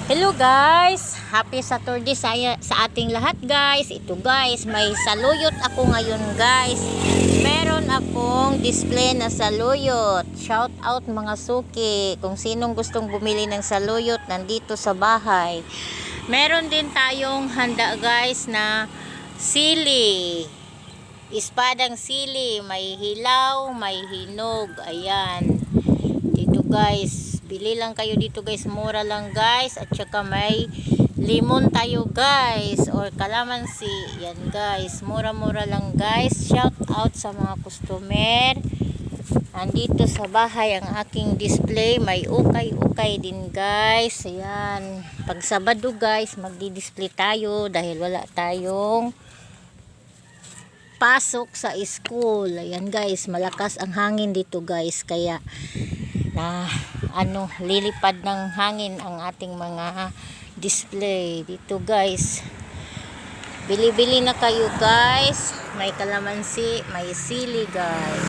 Hello guys! Happy Saturday sa ating lahat guys. Ito guys, may saluyot ako ngayon guys. Meron akong display na saluyot. Shout out mga suki. Kung sinong gustong bumili ng saluyot, nandito sa bahay. Meron din tayong handa guys na sili. Ispadang sili. May hilaw, may hinog. Ayan. Dito guys. Bili lang kayo dito guys, mura lang guys. At saka may limon tayo guys, or kalamansi. Yan guys, mura-mura lang guys. Shout out sa mga customer. Andito sa bahay ang aking display. May ukay-ukay din guys. Ayan. Pag Sabado guys, magdi-display tayo dahil wala tayong pasok sa school. Ayan guys, malakas ang hangin dito guys. Kaya lilipad ng hangin ang ating mga display dito guys. Bili-bili na kayo guys. May kalamansi, may sili guys.